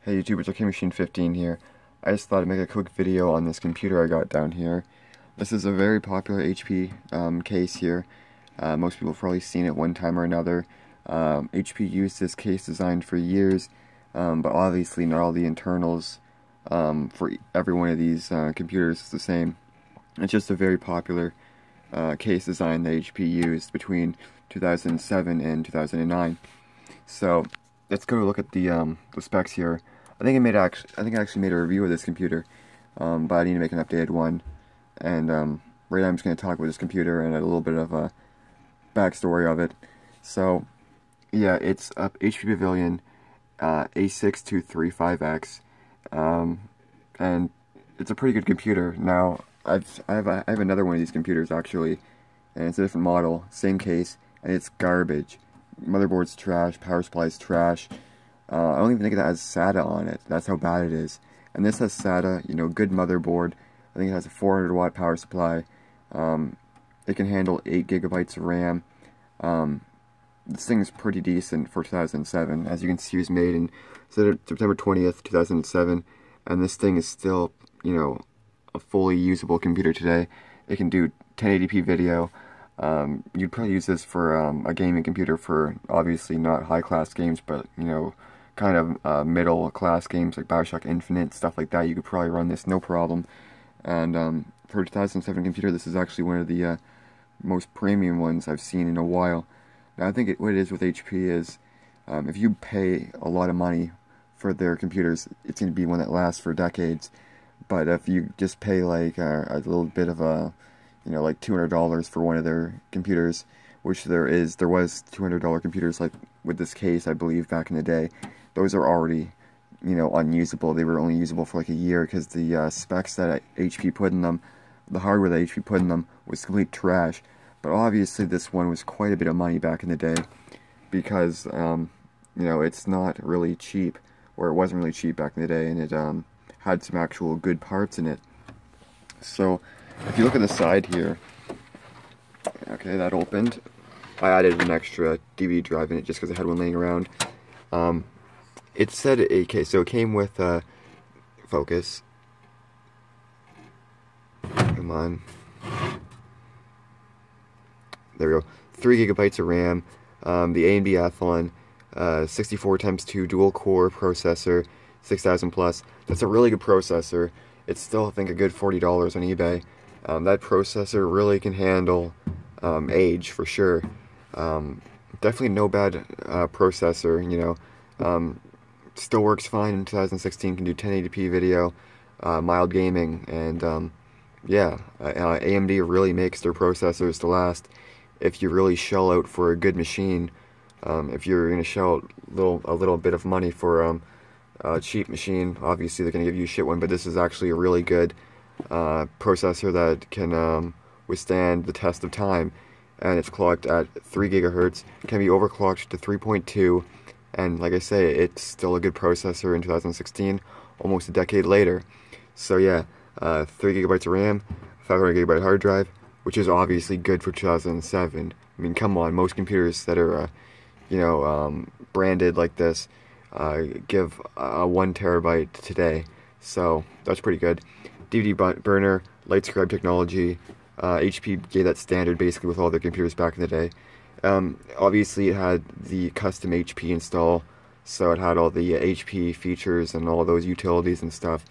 Hey YouTube, it's OK Machine 15 here. I just thought I'd make a quick video on this computer I got down here. This is a very popular HP case here. Most people have probably seen it one time or another. HP used this case design for years, but obviously not all the internals for every one of these computers is the same. It's just a very popular case design that HP used between 2007 and 2009. So let's go look at the specs here. I think I actually made a review of this computer, but I need to make an updated one. And right now I'm just going to talk about this computer and a little bit of a backstory of it. So yeah, it's a HP Pavilion a6235x, and it's a pretty good computer. Now I have another one of these computers actually, and it's a different model, same case, and it's garbage. Motherboard's trash, power supply's trash. I don't even think it has SATA on it. That's how bad it is. And this has SATA, you know, good motherboard. I think it has a 400-watt power supply. It can handle 8 gigabytes of RAM. This thing is pretty decent for 2007. As you can see, it was made in September 20th, 2007. And this thing is still, you know, a fully usable computer today. It can do 1080p video. You'd probably use this for a gaming computer for obviously not high-class games, but, you know, kind of middle-class games like BioShock Infinite, stuff like that. You could probably run this no problem. And for a 2007 computer, this is actually one of the most premium ones I've seen in a while. Now, I think what it is with HP is if you pay a lot of money for their computers, it's going to be one that lasts for decades. But if you just pay like a little bit of a, you know, like $200 for one of their computers, which there was $200 computers like with this case, I believe, back in the day. Those are already, you know, unusable. They were only usable for like a year because the specs that HP put in them, the hardware that HP put in them, was complete trash. But obviously this one was quite a bit of money back in the day because, you know, it's not really cheap, or it wasn't really cheap back in the day, and it had some actual good parts in it. So if you look at the side here, okay, that opened. I added an extra DVD drive in it just because I had one laying around. It said 8K, so it came with focus. Come on. There we go. 3 gigabytes of RAM. The A and B Athlon, 64x2 dual core processor, 6,000 plus. That's a really good processor. It's still, I think, a good $40 on eBay. That processor really can handle age for sure. Definitely no bad processor, you know. Still works fine in 2016, can do 1080p video, mild gaming, and yeah, AMD really makes their processors to last if you really shell out for a good machine. If you're going to shell out a little bit of money for a cheap machine, obviously they're going to give you a shit one, but this is actually a really good processor that can withstand the test of time. And it's clocked at 3 gigahertz, can be overclocked to 3.2, and like I say, it's still a good processor in 2016, almost a decade later. So yeah, 3 gigabytes of RAM, 500 gigabyte hard drive, which is obviously good for 2007. I mean, come on, most computers that are, you know, branded like this give 1 terabyte today, so that's pretty good. DVD burner, light scribe technology. HP gave that standard basically with all their computers back in the day. Obviously it had the custom HP install, so it had all the HP features and all those utilities and stuff.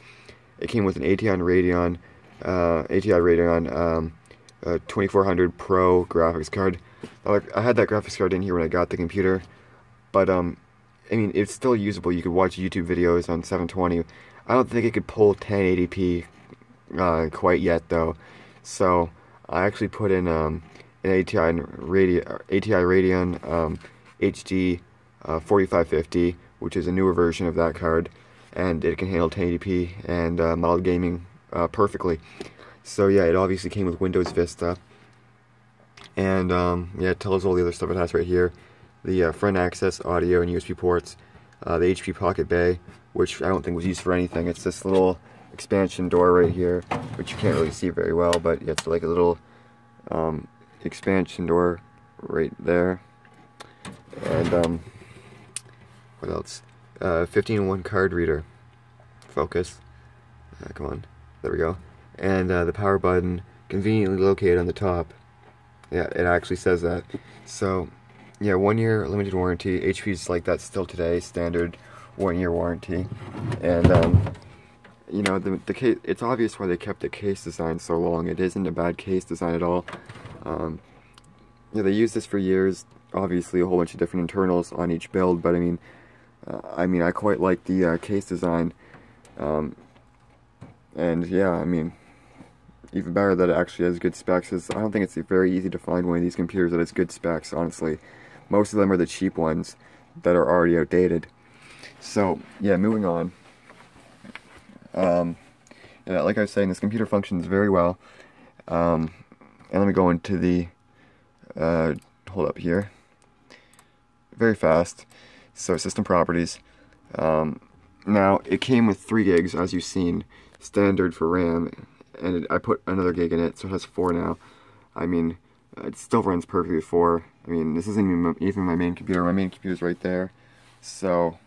It came with an ATI Radeon 2400 Pro graphics card. I had that graphics card in here when I got the computer, but I mean, it's still usable. You could watch YouTube videos on 720. I don't think it could pull 1080p quite yet though. So I actually put in an ATI Radeon HD 4550, which is a newer version of that card, and it can handle 1080p and mild gaming perfectly. So yeah, it obviously came with Windows Vista, and yeah, it tells all the other stuff it has right here. The front access audio and USB ports, the HP Pocket Bay, which I don't think was used for anything. It's this little expansion door right here, which you can't really see very well, but it's like a little expansion door right there. And what else? 15-in-1 card reader. Focus. Come on. There we go. And the power button conveniently located on the top. Yeah, it actually says that. So, yeah, 1 year limited warranty. HP's like that still today, standard 1 year warranty. And you know, the case, it's obvious why they kept the case design so long. It isn't a bad case design at all. Yeah, they used this for years. Obviously, a whole bunch of different internals on each build, but I mean, I quite like the case design. And yeah, I mean, even better that it actually has good specs. I don't think it's very easy to find one of these computers that has good specs, honestly. Most of them are the cheap ones that are already outdated. So, yeah, moving on. Yeah, like I was saying, this computer functions very well. And let me go into the, hold up here. Very fast. So, system properties. Now, it came with 3 gigs, as you've seen, standard for RAM, and I put another gig in it, so it has 4 now. I mean, it still runs perfectly with 4. I mean, this isn't even my main computer. My main computer's right there. So,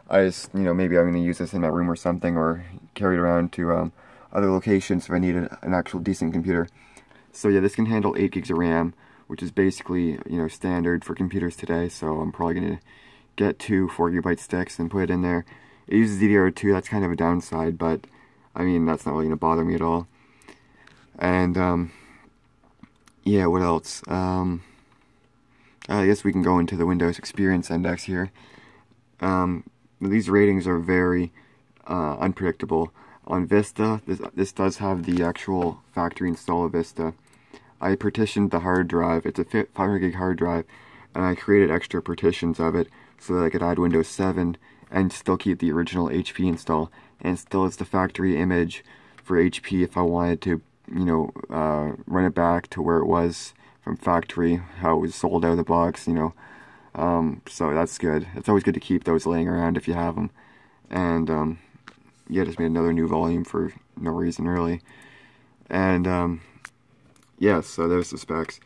I just, you know, maybe I'm going to use this in my room or something, or carry it around to other locations if I need an actual decent computer. So yeah, this can handle 8 gigs of RAM, which is basically, you know, standard for computers today, so I'm probably going to get 2 4GB sticks and put it in there. It uses DDR2, that's kind of a downside, but I mean, that's not really going to bother me at all. And, yeah, what else? I guess we can go into the Windows Experience Index here. These ratings are very unpredictable. On Vista, this does have the actual factory install of Vista. I partitioned the hard drive. It's a 500 gig hard drive, and I created extra partitions of it so that I could add Windows 7 and still keep the original HP install. And still, it's the factory image for HP if I wanted to, you know, run it back to where it was from factory, how it was sold out of the box, you know. So that's good. It's always good to keep those laying around if you have them. And yeah, just made another new volume for no reason really. And yeah, so there's the specs.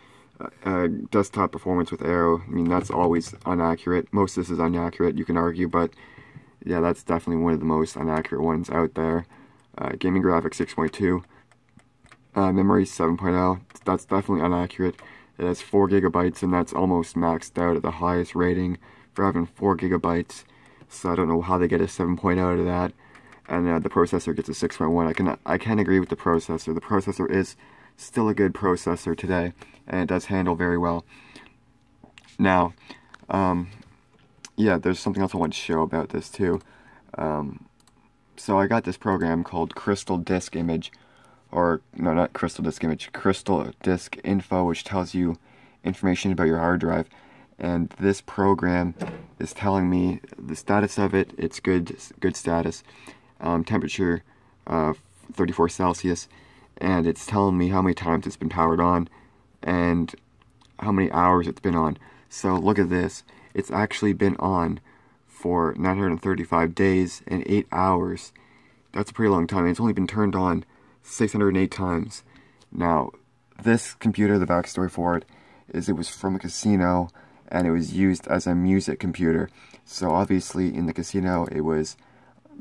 Desktop performance with Aero, I mean, that's always inaccurate. Most of this is inaccurate, you can argue, but yeah, that's definitely one of the most inaccurate ones out there. Gaming graphics 6.2. Memory 7.0, that's definitely inaccurate. It has 4 gigabytes, and that's almost maxed out at the highest rating for having 4 gigabytes. So I don't know how they get a 7.0 out of that. And the processor gets a 6.1. I can agree with the processor. The processor is still a good processor today, and it does handle very well. Now, yeah, there's something else I want to show about this too. So I got this program called Crystal Disk Image, or no, not Crystal Disk Image, Crystal Disk Info, which tells you information about your hard drive. And this program is telling me the status of it. It's good status. Temperature 34 Celsius, and it's telling me how many times it's been powered on and how many hours it's been on. So look at this. It's actually been on for 935 days and 8 hours. That's a pretty long time. It's only been turned on 608 times. Now, this computer, the backstory for it is it was from a casino, and it was used as a music computer. So obviously in the casino it was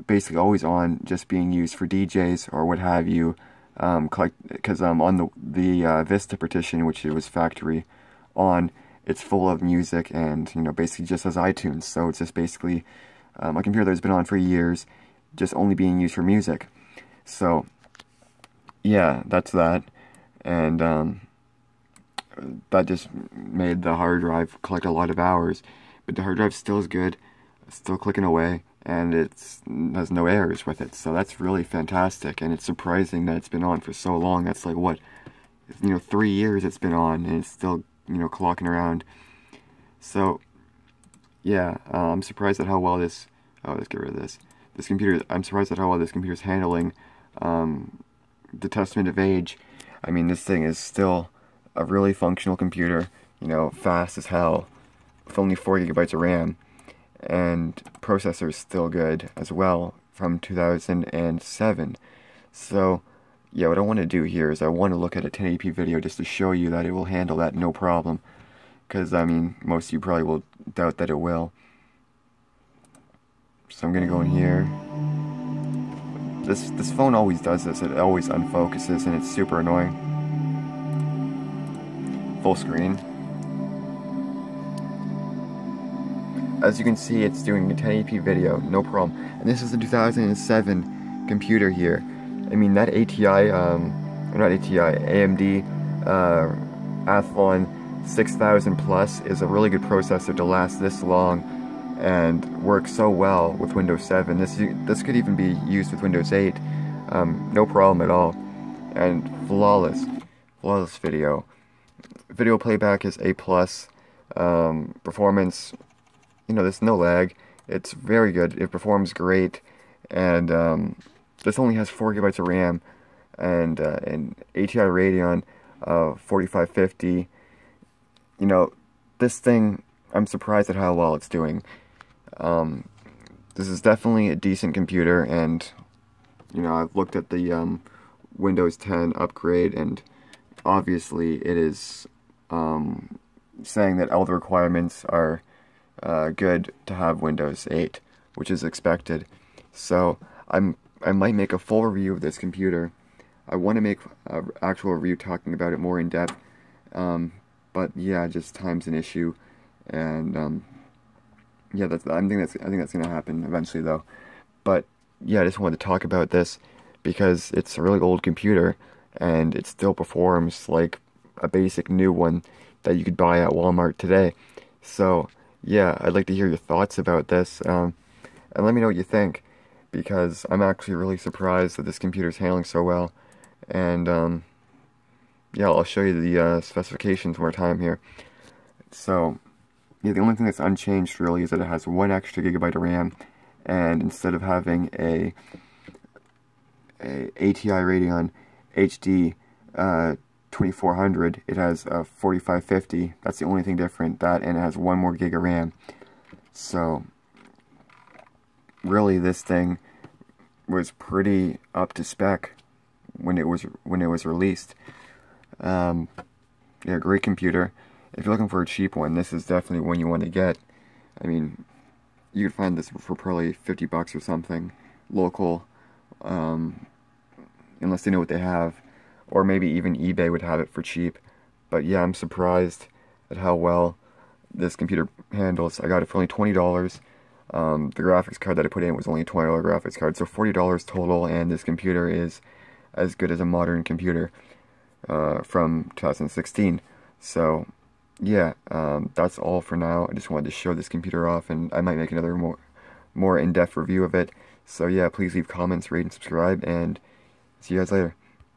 basically always on, just being used for DJs or what have you, because on the Vista partition, which it was factory on, it's full of music, and you know, basically just as iTunes. So it's just basically a computer that's been on for years, just only being used for music. So yeah, that's that. And that just made the hard drive collect a lot of hours, but the hard drive still is good, still clicking away, and it has no errors with it. So that's really fantastic, and it's surprising that it's been on for so long. That's like, what, you know, 3 years it's been on, and it's still, you know, clocking around. So yeah, I'm surprised at how well this, let's get rid of this computer. I'm surprised at how well this computer is handling the testament of age. I mean, this thing is still a really functional computer, you know, fast as hell, with only 4 gigabytes of RAM, and processor is still good as well, from 2007. So yeah, what I want to do here is I want to look at a 1080p video just to show you that it will handle that no problem, because I mean, most of you probably will doubt that it will. So I'm gonna go in here. This phone always does this. It always unfocuses, and it's super annoying. Full screen. As you can see, it's doing a 1080p video, no problem. And this is a 2007 computer here. I mean, that ATI, not ATI, AMD Athlon 6000 Plus is a really good processor to last this long and works so well with Windows 7. This could even be used with Windows 8, no problem at all. And flawless video. Video playback is A+. Performance, you know, there's no lag. It's very good. It performs great, and this only has 4 GB of RAM and an ATI Radeon 4550. You know, this thing, I'm surprised at how well it's doing. This is definitely a decent computer, and you know, I've looked at the Windows 10 upgrade, and obviously it is saying that all the requirements are good to have Windows 8, which is expected. So I might make a full review of this computer. I want to make an actual review talking about it more in depth, but yeah, just time's an issue, and yeah, I think that's gonna happen eventually though. But yeah, I just wanted to talk about this because it's a really old computer and it still performs like a basic new one that you could buy at Walmart today. So yeah, I'd like to hear your thoughts about this, and let me know what you think, because I'm actually really surprised that this computer is handling so well. And yeah, I'll show you the specifications one more time here. So yeah, the only thing that's unchanged really is that it has 1 extra gigabyte of RAM, and instead of having a ATI Radeon HD 2400, it has a 4550. That's the only thing different. That, and it has 1 more gig of RAM. So really, this thing was pretty up to spec when it was released. Yeah, great computer. If you're looking for a cheap one, this is definitely one you want to get. I mean, you could find this for probably $50 or something, local, unless they know what they have. Or maybe even eBay would have it for cheap. But yeah, I'm surprised at how well this computer handles. I got it for only $20. The graphics card that I put in was only a $20 graphics card, so $40 total, and this computer is as good as a modern computer from 2016. So yeah, that's all for now. I just wanted to show this computer off, and I might make another more in-depth review of it. So yeah, please leave comments, rate, and subscribe, and see you guys later.